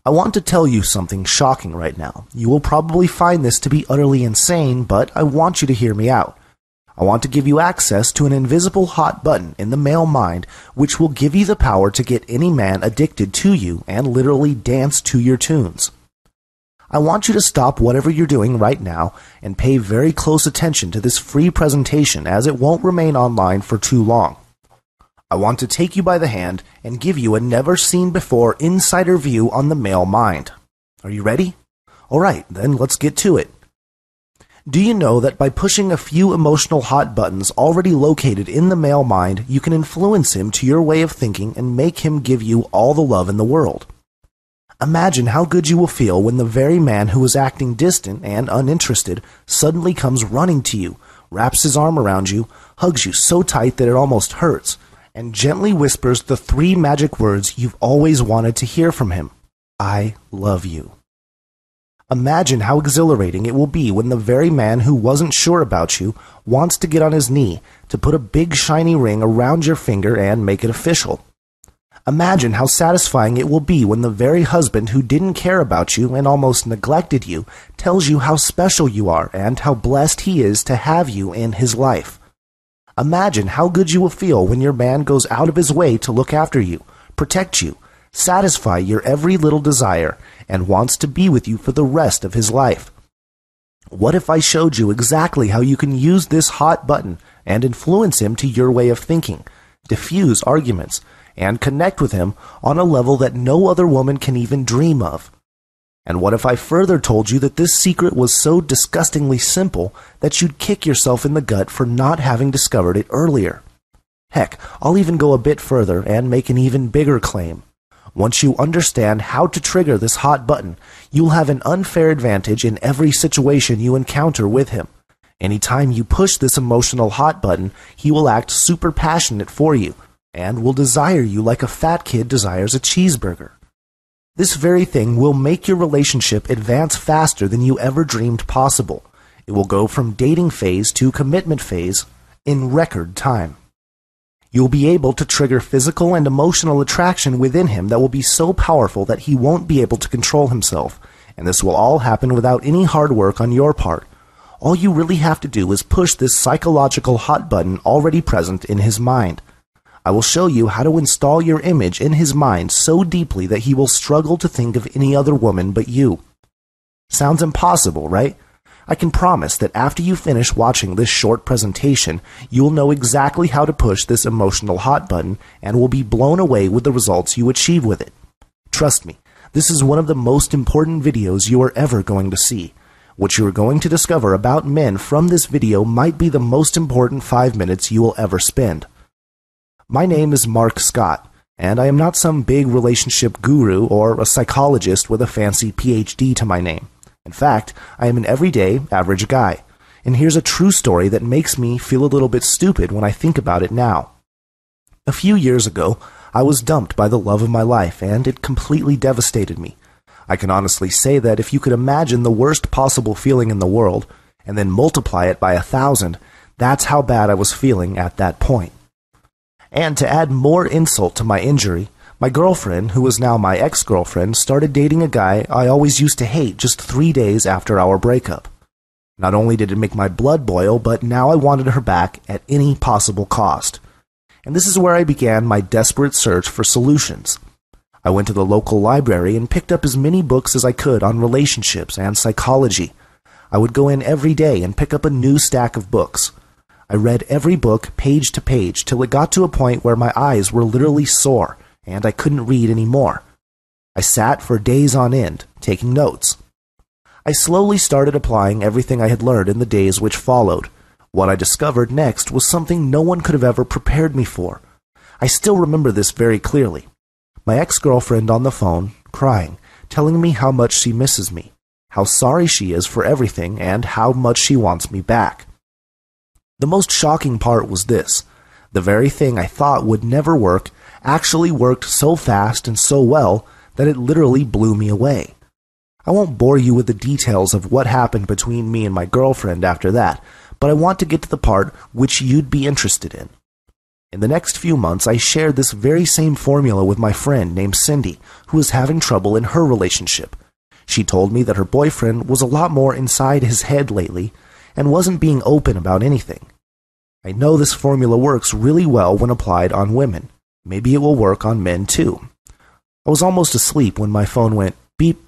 I want to tell you something shocking right now. You will probably find this to be utterly insane, but I want you to hear me out. I want to give you access to an invisible hot button in the male mind which will give you the power to get any man addicted to you and literally dance to your tunes. I want you to stop whatever you're doing right now and pay very close attention to this free presentation as it won't remain online for too long. I want to take you by the hand and give you a never-seen-before insider view on the male mind. Are you ready? Alright, then let's get to it. Do you know that by pushing a few emotional hot buttons already located in the male mind, you can influence him to your way of thinking and make him give you all the love in the world? Imagine how good you will feel when the very man who is acting distant and uninterested suddenly comes running to you, wraps his arm around you, hugs you so tight that it almost hurts, and gently whispers the 3 magic words you've always wanted to hear from him. I love you. Imagine how exhilarating it will be when the very man who wasn't sure about you wants to get on his knee to put a big shiny ring around your finger and make it official. Imagine how satisfying it will be when the very husband who didn't care about you and almost neglected you tells you how special you are and how blessed he is to have you in his life. Imagine how good you will feel when your man goes out of his way to look after you, protect you, satisfy your every little desire, and wants to be with you for the rest of his life. What if I showed you exactly how you can use this hot button and influence him to your way of thinking, diffuse arguments, and connect with him on a level that no other woman can even dream of? And what if I further told you that this secret was so disgustingly simple that you'd kick yourself in the gut for not having discovered it earlier? Heck, I'll even go a bit further and make an even bigger claim. Once you understand how to trigger this hot button, you'll have an unfair advantage in every situation you encounter with him. Anytime you push this emotional hot button, he will act super passionate for you, and will desire you like a fat kid desires a cheeseburger. This very thing will make your relationship advance faster than you ever dreamed possible. It will go from dating phase to commitment phase in record time. You'll be able to trigger physical and emotional attraction within him that will be so powerful that he won't be able to control himself, and this will all happen without any hard work on your part. All you really have to do is push this psychological hot button already present in his mind. I will show you how to install your image in his mind so deeply that he will struggle to think of any other woman but you. Sounds impossible, right? I can promise that after you finish watching this short presentation, you'll know exactly how to push this emotional hot button and will be blown away with the results you achieve with it. Trust me, this is one of the most important videos you are ever going to see. What you are going to discover about men from this video might be the most important 5 minutes you will ever spend. My name is Mark Scott, and I am not some big relationship guru or a psychologist with a fancy PhD to my name. In fact, I am an everyday, average guy, and here's a true story that makes me feel a little bit stupid when I think about it now. A few years ago, I was dumped by the love of my life, and it completely devastated me. I can honestly say that if you could imagine the worst possible feeling in the world, and then multiply it by 1,000, that's how bad I was feeling at that point. And to add more insult to my injury, my girlfriend, who is now my ex-girlfriend, started dating a guy I always used to hate just 3 days after our breakup. Not only did it make my blood boil, but now I wanted her back at any possible cost. And this is where I began my desperate search for solutions. I went to the local library and picked up as many books as I could on relationships and psychology. I would go in every day and pick up a new stack of books. I read every book page to page till it got to a point where my eyes were literally sore and I couldn't read anymore. I sat for days on end, taking notes. I slowly started applying everything I had learned in the days which followed. What I discovered next was something no one could have ever prepared me for. I still remember this very clearly. My ex-girlfriend on the phone, crying, telling me how much she misses me, how sorry she is for everything, and how much she wants me back. The most shocking part was this. The very thing I thought would never work actually worked so fast and so well that it literally blew me away. I won't bore you with the details of what happened between me and my girlfriend after that, but I want to get to the part which you'd be interested in. In the next few months, I shared this very same formula with my friend named Cindy, who was having trouble in her relationship. She told me that her boyfriend was a lot more inside his head lately and wasn't being open about anything. I know this formula works really well when applied on women. Maybe it will work on men too. I was almost asleep when my phone went beep.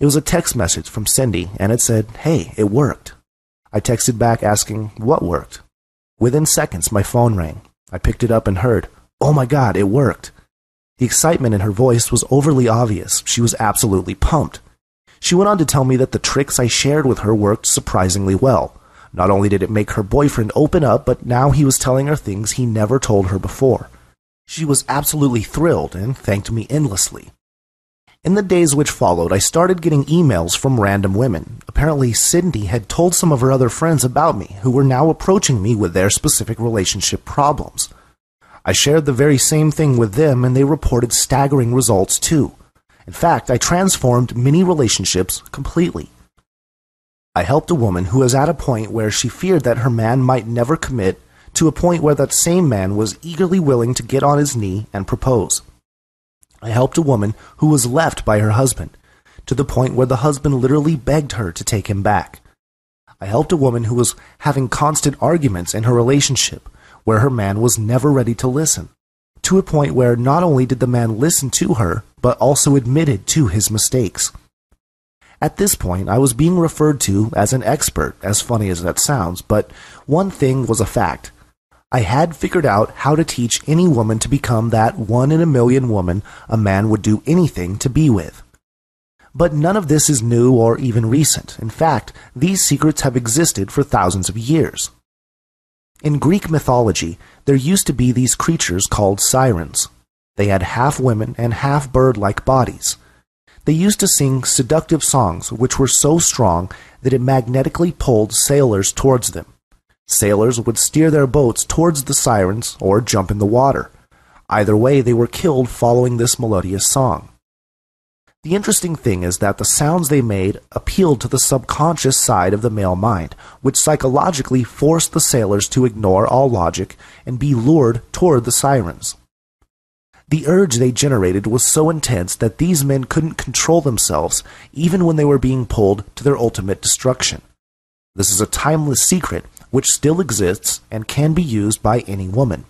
It was a text message from Cindy, and it said, "Hey, it worked." I texted back asking what worked. Within seconds, my phone rang. I picked it up and heard, "Oh my God, it worked." The excitement in her voice was overly obvious. She was absolutely pumped. She went on to tell me that the tricks I shared with her worked surprisingly well. Not only did it make her boyfriend open up, but now he was telling her things he never told her before. She was absolutely thrilled and thanked me endlessly. In the days which followed, I started getting emails from random women. Apparently, Cindy had told some of her other friends about me, who were now approaching me with their specific relationship problems. I shared the very same thing with them, and they reported staggering results too. In fact, I transformed many relationships completely. I helped a woman who was at a point where she feared that her man might never commit, to a point where that same man was eagerly willing to get on his knee and propose. I helped a woman who was left by her husband, to the point where the husband literally begged her to take him back. I helped a woman who was having constant arguments in her relationship, where her man was never ready to listen, to a point where not only did the man listen to her, but also admitted to his mistakes. At this point, I was being referred to as an expert, as funny as that sounds, but one thing was a fact. I had figured out how to teach any woman to become that 1 in a million woman a man would do anything to be with. But none of this is new or even recent. In fact, these secrets have existed for thousands of years. In Greek mythology, there used to be these creatures called sirens. They had half women and half bird-like bodies. They used to sing seductive songs which were so strong that it magnetically pulled sailors towards them. Sailors would steer their boats towards the sirens or jump in the water. Either way, they were killed following this melodious song. The interesting thing is that the sounds they made appealed to the subconscious side of the male mind, which psychologically forced the sailors to ignore all logic and be lured toward the sirens. The urge they generated was so intense that these men couldn't control themselves even when they were being pulled to their ultimate destruction. This is a timeless secret which still exists and can be used by any woman.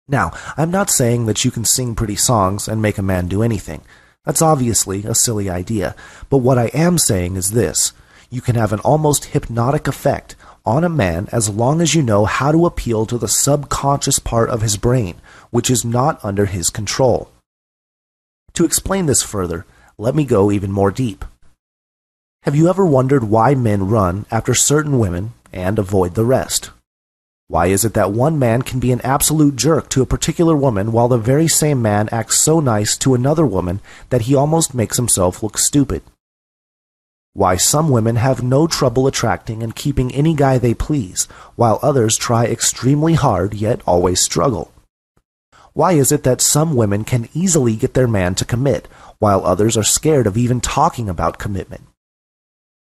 Now, I'm not saying that you can sing pretty songs and make a man do anything. That's obviously a silly idea, but what I am saying is this: you can have an almost hypnotic effect on a man as long as you know how to appeal to the subconscious part of his brain, which is not under his control. To explain this further, let me go even more deep. Have you ever wondered why men run after certain women and avoid the rest? Why is it that one man can be an absolute jerk to a particular woman while the very same man acts so nice to another woman that he almost makes himself look stupid? Why some women have no trouble attracting and keeping any guy they please, while others try extremely hard yet always struggle? Why is it that some women can easily get their man to commit, while others are scared of even talking about commitment?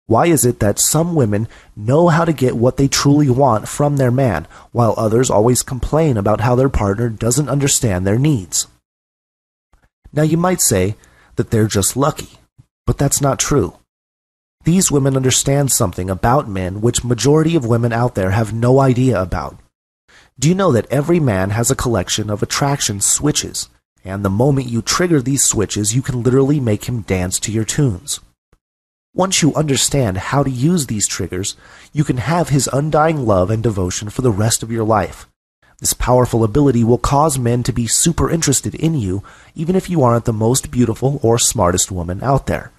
Why is it that some women know how to get what they truly want from their man, while others always complain about how their partner doesn't understand their needs? Now you might say that they're just lucky, but that's not true. These women understand something about men which majority of women out there have no idea about. Do you know that every man has a collection of attraction switches, and the moment you trigger these switches, you can literally make him dance to your tunes? Once you understand how to use these triggers, you can have his undying love and devotion for the rest of your life. This powerful ability will cause men to be super interested in you, even if you aren't the most beautiful or smartest woman out there.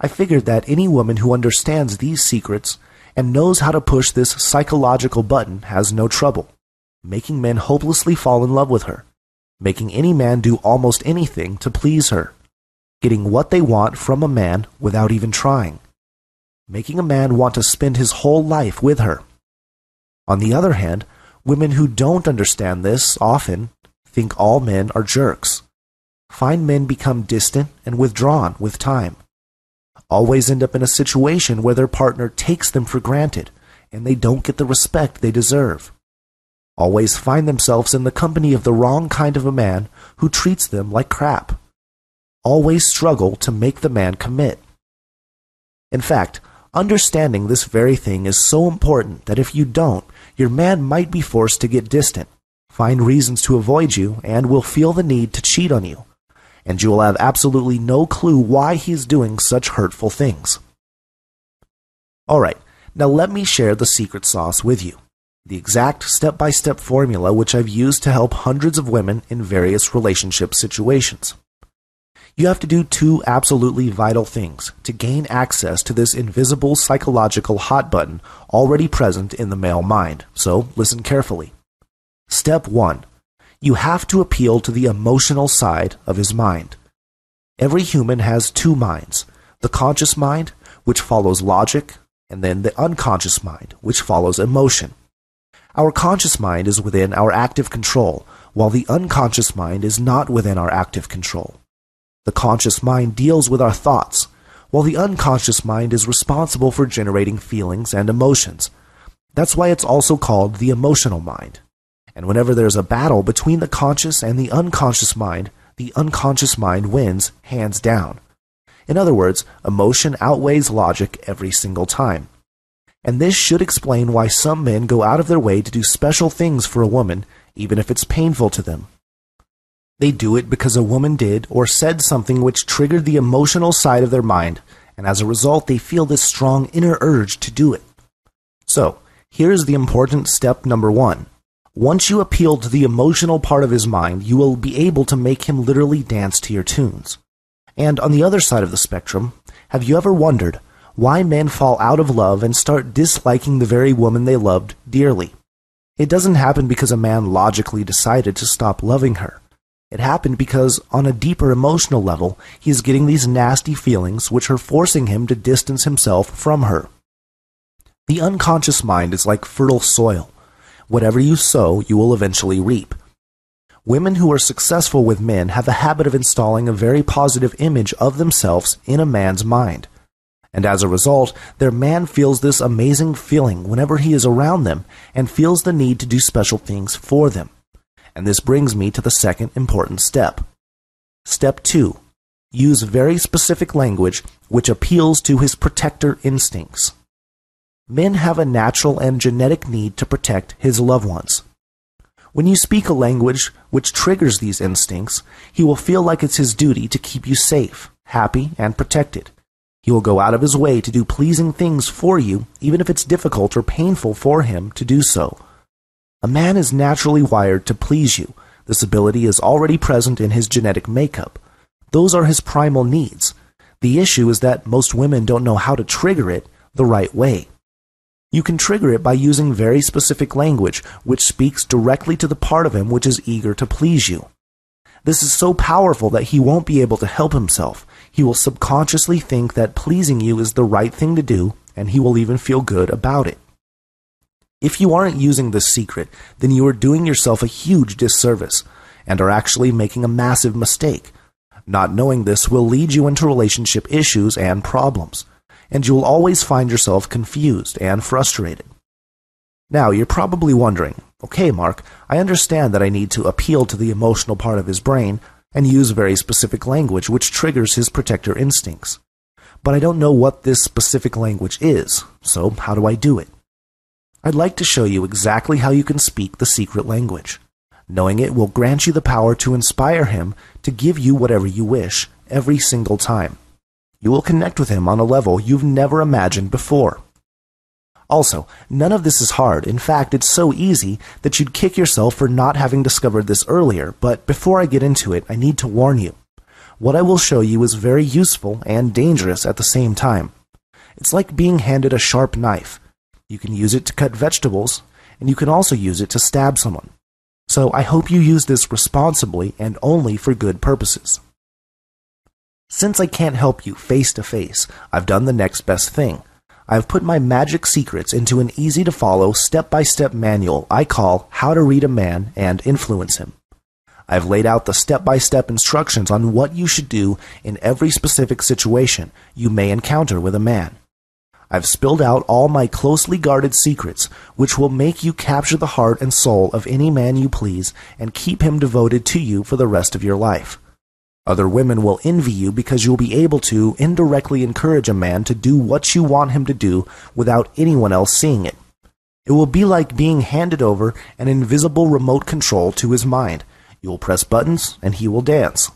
I figured that any woman who understands these secrets and knows how to push this psychological button has no trouble making men hopelessly fall in love with her, making any man do almost anything to please her, getting what they want from a man without even trying, making a man want to spend his whole life with her. On the other hand, women who don't understand this often think all men are jerks, find men become distant and withdrawn with time, always end up in a situation where their partner takes them for granted and they don't get the respect they deserve. always find themselves in the company of the wrong kind of a man who treats them like crap, always struggle to make the man commit. In fact, understanding this very thing is so important that if you don't, your man might be forced to get distant, find reasons to avoid you, and will feel the need to cheat on you, and you will have absolutely no clue why he is doing such hurtful things. Alright, now let me share the secret sauce with you, the exact step-by-step formula which I've used to help hundreds of women in various relationship situations. You have to do two absolutely vital things to gain access to this invisible psychological hot button already present in the male mind, so listen carefully. Step 1. You have to appeal to the emotional side of his mind. Every human has two minds, the conscious mind, which follows logic, and then the unconscious mind, which follows emotion. Our conscious mind is within our active control, while the unconscious mind is not within our active control. The conscious mind deals with our thoughts, while the unconscious mind is responsible for generating feelings and emotions. That's why it's also called the emotional mind. And whenever there's a battle between the conscious and the unconscious mind wins hands down. In other words, emotion outweighs logic every single time. And this should explain why some men go out of their way to do special things for a woman, even if it's painful to them. They do it because a woman did or said something which triggered the emotional side of their mind, and as a result they feel this strong inner urge to do it. So, here's the important step number 1. Once you appeal to the emotional part of his mind, you will be able to make him literally dance to your tunes. And on the other side of the spectrum, have you ever wondered why men fall out of love and start disliking the very woman they loved dearly? It doesn't happen because a man logically decided to stop loving her. It happened because, on a deeper emotional level, he is getting these nasty feelings which are forcing him to distance himself from her. The unconscious mind is like fertile soil. Whatever you sow, you will eventually reap. Women who are successful with men have a habit of installing a very positive image of themselves in a man's mind. And as a result, their man feels this amazing feeling whenever he is around them and feels the need to do special things for them. And this brings me to the second important step. Step 2. Use very specific language which appeals to his protector instincts. Men have a natural and genetic need to protect his loved ones. When you speak a language which triggers these instincts, he will feel like it's his duty to keep you safe, happy, and protected. He will go out of his way to do pleasing things for you, even if it's difficult or painful for him to do so. A man is naturally wired to please you. This ability is already present in his genetic makeup. Those are his primal needs. The issue is that most women don't know how to trigger it the right way. You can trigger it by using very specific language, which speaks directly to the part of him which is eager to please you. This is so powerful that he won't be able to help himself. He will subconsciously think that pleasing you is the right thing to do, and he will even feel good about it. If you aren't using this secret, then you are doing yourself a huge disservice, and are actually making a massive mistake. Not knowing this will lead you into relationship issues and problems, and you will always find yourself confused and frustrated. Now, you're probably wondering, okay, Mark, I understand that I need to appeal to the emotional part of his brain and use very specific language which triggers his protector instincts. But I don't know what this specific language is, so how do I do it? I'd like to show you exactly how you can speak the secret language. Knowing it will grant you the power to inspire him to give you whatever you wish every single time. You will connect with him on a level you've never imagined before. Also, none of this is hard. In fact, it's so easy that you'd kick yourself for not having discovered this earlier, but before I get into it, I need to warn you. What I will show you is very useful and dangerous at the same time. It's like being handed a sharp knife. You can use it to cut vegetables, and you can also use it to stab someone. So I hope you use this responsibly and only for good purposes. Since I can't help you face to face, I've done the next best thing. I've put my magic secrets into an easy-to-follow, step-by-step manual I call How to Read a Man and Influence Him. I've laid out the step-by-step instructions on what you should do in every specific situation you may encounter with a man. I've spilled out all my closely guarded secrets, which will make you capture the heart and soul of any man you please and keep him devoted to you for the rest of your life. Other women will envy you because you'll be able to indirectly encourage a man to do what you want him to do without anyone else seeing it. It will be like being handed over an invisible remote control to his mind. You will press buttons and he will dance.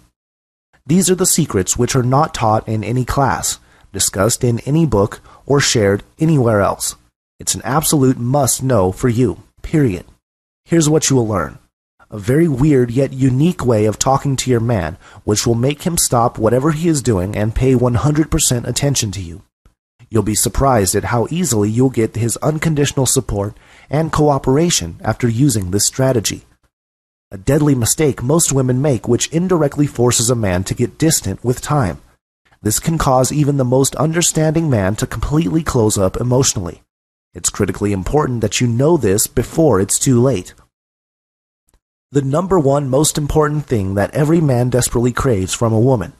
These are the secrets which are not taught in any class, discussed in any book, or shared anywhere else. It's an absolute must-know for you, period. Here's what you will learn. A very weird yet unique way of talking to your man, which will make him stop whatever he is doing and pay 100% attention to you. You'll be surprised at how easily you'll get his unconditional support and cooperation after using this strategy. A deadly mistake most women make, which indirectly forces a man to get distant with time. This can cause even the most understanding man to completely close up emotionally. It's critically important that you know this before it's too late. The number one most important thing that every man desperately craves from a woman.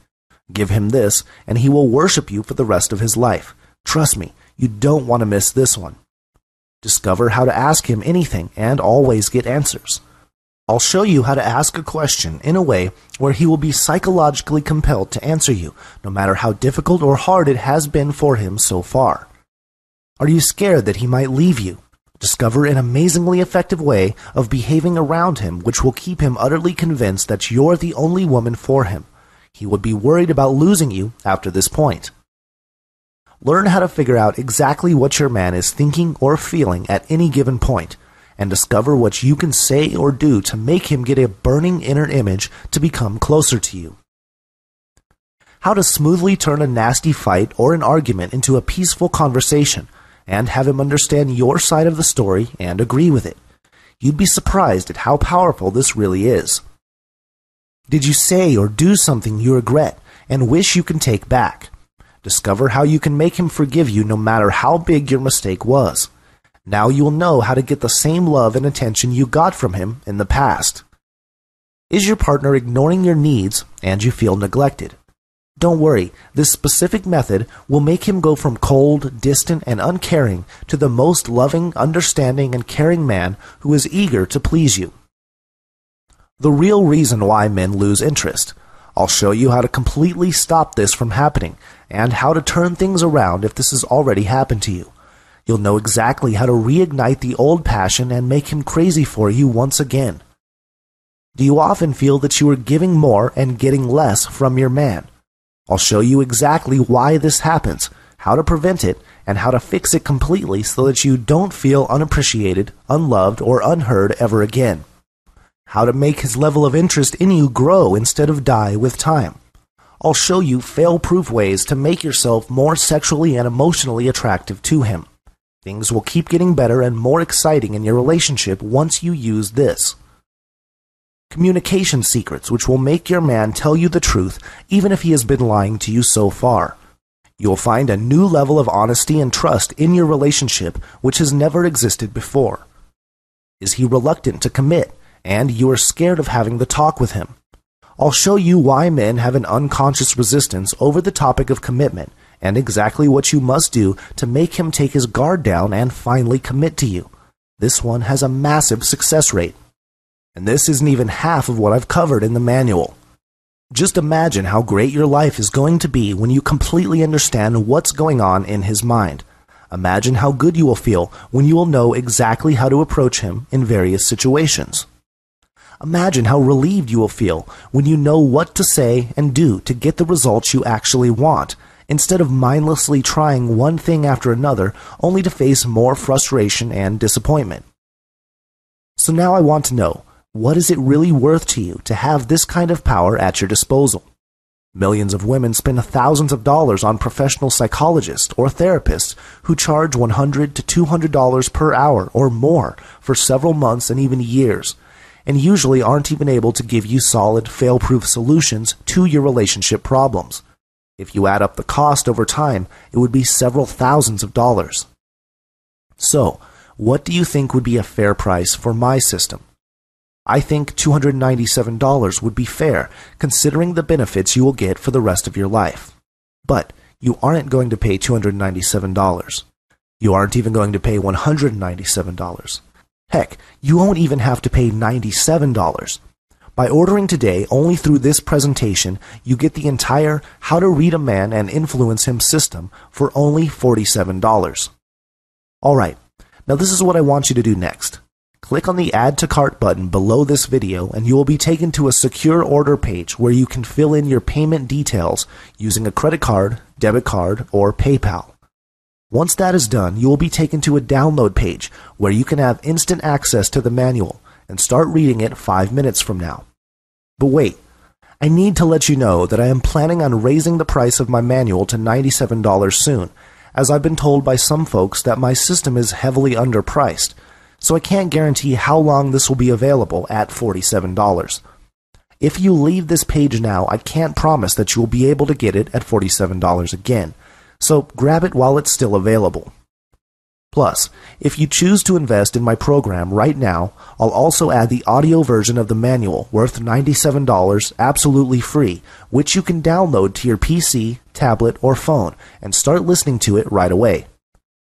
Give him this, and he will worship you for the rest of his life. Trust me, you don't want to miss this one. Discover how to ask him anything and always get answers. I'll show you how to ask a question in a way where he will be psychologically compelled to answer you, no matter how difficult or hard it has been for him so far. Are you scared that he might leave you? Discover an amazingly effective way of behaving around him which will keep him utterly convinced that you're the only woman for him. He would be worried about losing you after this point. Learn how to figure out exactly what your man is thinking or feeling at any given point, and discover what you can say or do to make him get a burning inner image to become closer to you. How to smoothly turn a nasty fight or an argument into a peaceful conversation, and have him understand your side of the story and agree with it. You'd be surprised at how powerful this really is. Did you say or do something you regret and wish you can take back? Discover how you can make him forgive you no matter how big your mistake was. Now you will know how to get the same love and attention you got from him in the past. Is your partner ignoring your needs and you feel neglected? Don't worry, this specific method will make him go from cold, distant, and uncaring to the most loving, understanding, and caring man who is eager to please you. The real reason why men lose interest. I'll show you how to completely stop this from happening and how to turn things around if this has already happened to you. You'll know exactly how to reignite the old passion and make him crazy for you once again. Do you often feel that you are giving more and getting less from your man? I'll show you exactly why this happens, how to prevent it, and how to fix it completely so that you don't feel unappreciated, unloved, or unheard ever again. How to make his level of interest in you grow instead of die with time. I'll show you fail-proof ways to make yourself more sexually and emotionally attractive to him. Things will keep getting better and more exciting in your relationship once you use this. Communication secrets which will make your man tell you the truth even if he has been lying to you so far. You'll find a new level of honesty and trust in your relationship which has never existed before. Is he reluctant to commit and you are scared of having the talk with him? I'll show you why men have an unconscious resistance over the topic of commitment and exactly what you must do to make him take his guard down and finally commit to you. This one has a massive success rate. And this isn't even half of what I've covered in the manual. Just imagine how great your life is going to be when you completely understand what's going on in his mind. Imagine how good you will feel when you will know exactly how to approach him in various situations. Imagine how relieved you will feel when you know what to say and do to get the results you actually want, instead of mindlessly trying one thing after another only to face more frustration and disappointment. So now I want to know, what is it really worth to you to have this kind of power at your disposal? Millions of women spend thousands of dollars on professional psychologists or therapists who charge $100 to $200 per hour or more for several months and even years, and usually aren't even able to give you solid, fail-proof solutions to your relationship problems. If you add up the cost over time, it would be several thousands of dollars. So, what do you think would be a fair price for my system? I think $297 would be fair, considering the benefits you will get for the rest of your life. But you aren't going to pay $297. You aren't even going to pay $197. Heck, you won't even have to pay $97. By ordering today only through this presentation, you get the entire How to Read a Man and Influence Him system for only $47. Alright, now this is what I want you to do next. Click on the Add to Cart button below this video and you will be taken to a secure order page where you can fill in your payment details using a credit card, debit card, or PayPal. Once that is done, you will be taken to a download page where you can have instant access to the manual and start reading it 5 minutes from now. But wait, I need to let you know that I am planning on raising the price of my manual to $97 soon, as I've been told by some folks that my system is heavily underpriced, so I can't guarantee how long this will be available at $47. If you leave this page now, I can't promise that you will be able to get it at $47 again, so grab it while it's still available. Plus, if you choose to invest in my program right now, I'll also add the audio version of the manual worth $97 absolutely free, which you can download to your PC, tablet, or phone and start listening to it right away.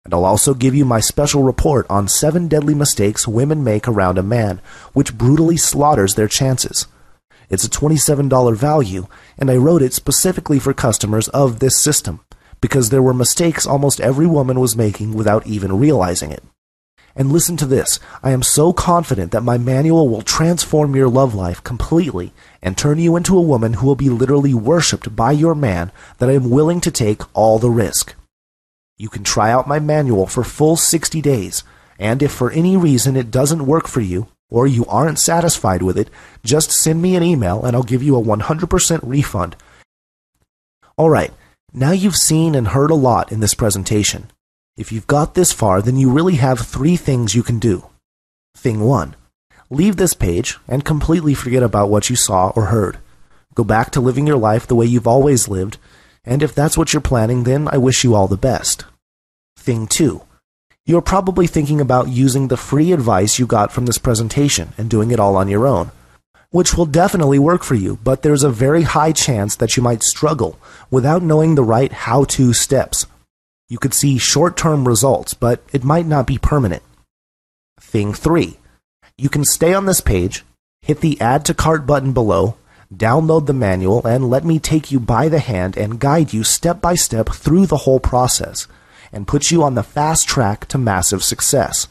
And I'll also give you my special report on 7 deadly mistakes women make around a man, which brutally slaughters their chances. It's a $27 value, and I wrote it specifically for customers of this system, because there were mistakes almost every woman was making without even realizing it. And listen to this, I am so confident that my manual will transform your love life completely and turn you into a woman who will be literally worshipped by your man that I am willing to take all the risk. You can try out my manual for full 60 days, and if for any reason it doesn't work for you, or you aren't satisfied with it, just send me an email and I'll give you a 100% refund. Alright, now you've seen and heard a lot in this presentation. If you've got this far, then you really have 3 things you can do. Thing 1. Leave this page and completely forget about what you saw or heard. Go back to living your life the way you've always lived, and if that's what you're planning, then I wish you all the best. Thing 2. You're probably thinking about using the free advice you got from this presentation and doing it all on your own, which will definitely work for you, but there's a very high chance that you might struggle without knowing the right how-to steps. You could see short-term results, but it might not be permanent. Thing 3. You can stay on this page, hit the Add to Cart button below, download the manual, and let me take you by the hand and guide you step by step through the whole process, and put you on the fast track to massive success.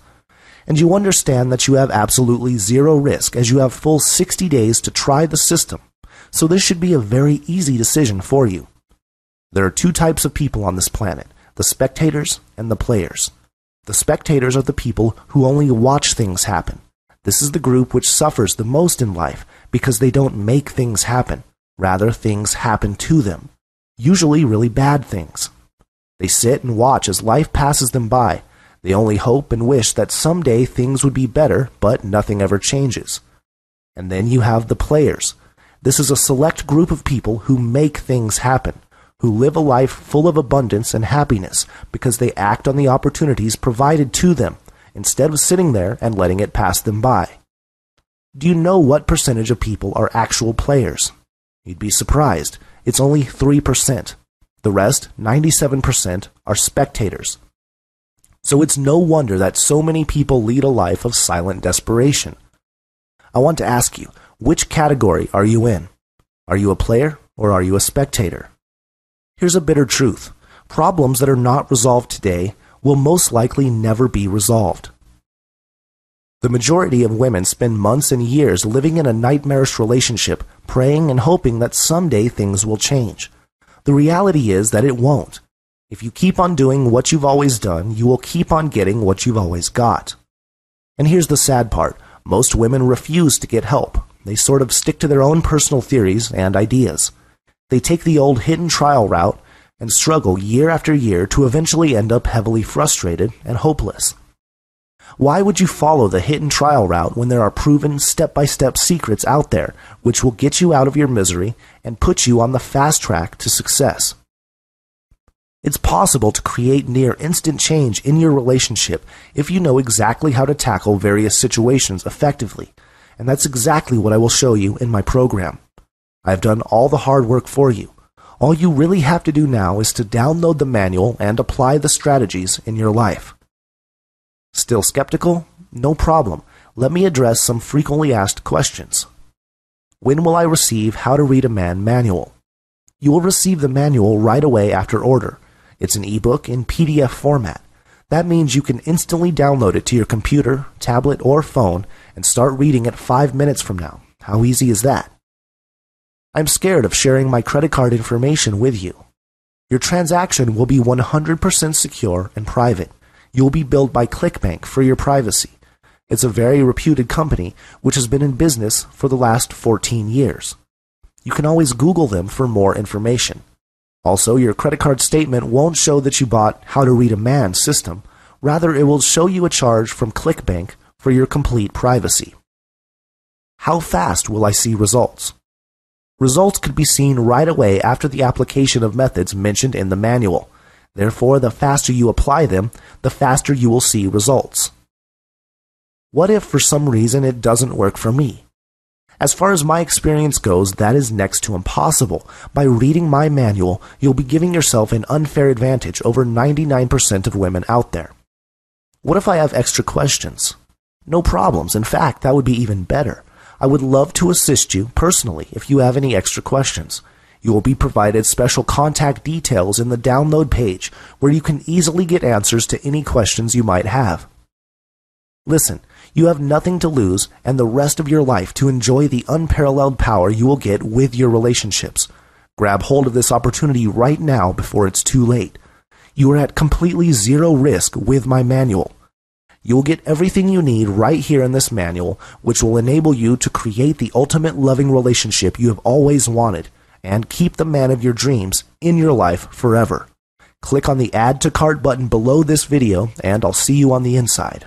And you understand that you have absolutely zero risk as you have full 60 days to try the system, so this should be a very easy decision for you. There are 2 types of people on this planet, the spectators and the players. The spectators are the people who only watch things happen. This is the group which suffers the most in life because they don't make things happen. Rather, things happen to them, usually really bad things. They sit and watch as life passes them by. They only hope and wish that someday things would be better, but nothing ever changes. And then you have the players. This is a select group of people who make things happen, who live a life full of abundance and happiness because they act on the opportunities provided to them, instead of sitting there and letting it pass them by. Do you know what percentage of people are actual players? You'd be surprised. It's only 3%. The rest, 97%, are spectators. So it's no wonder that so many people lead a life of silent desperation. I want to ask you, which category are you in? Are you a player or are you a spectator? Here's a bitter truth. Problems that are not resolved today will most likely never be resolved. The majority of women spend months and years living in a nightmarish relationship, praying and hoping that someday things will change. The reality is that it won't. If you keep on doing what you've always done, you will keep on getting what you've always got. And here's the sad part. Most women refuse to get help. They sort of stick to their own personal theories and ideas. They take the old hidden trial route and struggle year after year to eventually end up heavily frustrated and hopeless. Why would you follow the hidden trial route when there are proven step-by-step secrets out there which will get you out of your misery and put you on the fast track to success? It's possible to create near instant change in your relationship if you know exactly how to tackle various situations effectively, and that's exactly what I will show you in my program. I've done all the hard work for you. All you really have to do now is to download the manual and apply the strategies in your life. Still skeptical? No problem. Let me address some frequently asked questions. When will I receive How to Read a Man manual? You will receive the manual right away after order. It's an ebook in PDF format. That means you can instantly download it to your computer, tablet, or phone and start reading it 5 minutes from now. How easy is that? I'm scared of sharing my credit card information with you. Your transaction will be 100% secure and private. You will be billed by ClickBank for your privacy. It's a very reputed company which has been in business for the last 14 years. You can always Google them for more information. Also, your credit card statement won't show that you bought How to Read a Man system. Rather, it will show you a charge from ClickBank for your complete privacy. How fast will I see results? Results could be seen right away after the application of methods mentioned in the manual. Therefore, the faster you apply them, the faster you will see results. What if for some reason it doesn't work for me? As far as my experience goes, that is next to impossible. By reading my manual, you'll be giving yourself an unfair advantage over 99% of women out there. What if I have extra questions? No problems. In fact, that would be even better. I would love to assist you personally if you have any extra questions. You will be provided special contact details in the download page where you can easily get answers to any questions you might have. Listen, you have nothing to lose and the rest of your life to enjoy the unparalleled power you will get with your relationships. Grab hold of this opportunity right now before it's too late. You are at completely zero risk with my manual. You will get everything you need right here in this manual, which will enable you to create the ultimate loving relationship you have always wanted and keep the man of your dreams in your life forever. Click on the Add to Cart button below this video and I'll see you on the inside.